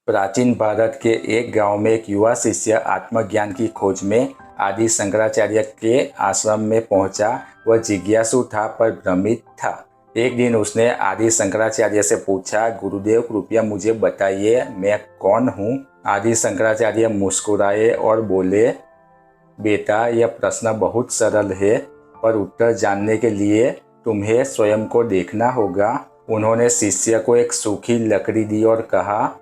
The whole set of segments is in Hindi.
प्राचीन भारत के एक गांव में एक युवा शिष्य आत्मज्ञान की खोज में आदि शंकराचार्य के आश्रम में पहुंचा। वह जिज्ञासु था पर भ्रमित था। एक दिन उसने आदि शंकराचार्य से पूछा, गुरुदेव कृपया मुझे बताइए मैं कौन हूँ। आदि शंकराचार्य मुस्कुराए और बोले, बेटा यह प्रश्न बहुत सरल है, पर उत्तर जानने के लिए तुम्हें स्वयं को देखना होगा। उन्होंने शिष्य को एक सूखी लकड़ी दी और कहा,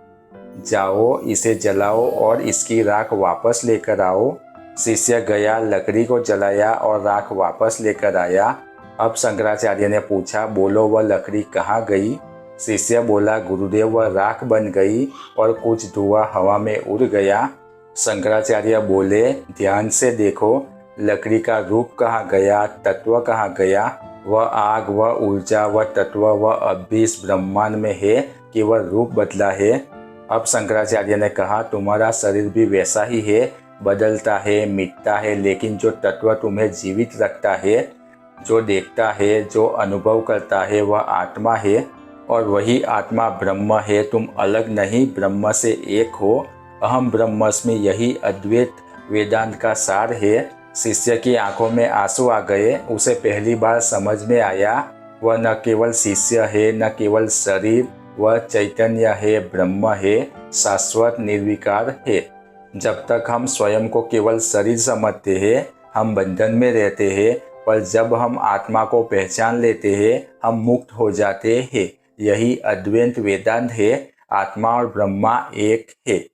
जाओ इसे जलाओ और इसकी राख वापस लेकर आओ। शिष्य गया, लकड़ी को जलाया और राख वापस लेकर आया। अब शंकराचार्य ने पूछा, बोलो वह लकड़ी कहाँ गई। शिष्य बोला, गुरुदेव वह राख बन गई और कुछ धुआं हवा में उड़ गया। शंकराचार्य बोले, ध्यान से देखो, लकड़ी का रूप कहाँ गया, तत्व कहाँ गया। वह आग, वह ऊर्जा, वह तत्व, वह अभी इस ब्रह्मांड में है, केवल रूप बदला है। अब शंकराचार्य ने कहा, तुम्हारा शरीर भी वैसा ही है, बदलता है, मिटता है, लेकिन जो तत्व तुम्हें जीवित रखता है, जो देखता है, जो अनुभव करता है, वह आत्मा है और वही आत्मा ब्रह्म है। तुम अलग नहीं, ब्रह्म से एक हो। अहम ब्रह्मस्मि, यही अद्वैत वेदांत का सार है। शिष्य की आंखों में आंसू आ गए। उसे पहली बार समझ में आया, वह न केवल शिष्य है, न केवल शरीर, वह चैतन्य है, ब्रह्म है, शाश्वत निर्विकार है। जब तक हम स्वयं को केवल शरीर समझते हैं, हम बंधन में रहते हैं, पर जब हम आत्मा को पहचान लेते हैं, हम मुक्त हो जाते हैं। यही अद्वैत वेदांत है। आत्मा और ब्रह्मा एक है।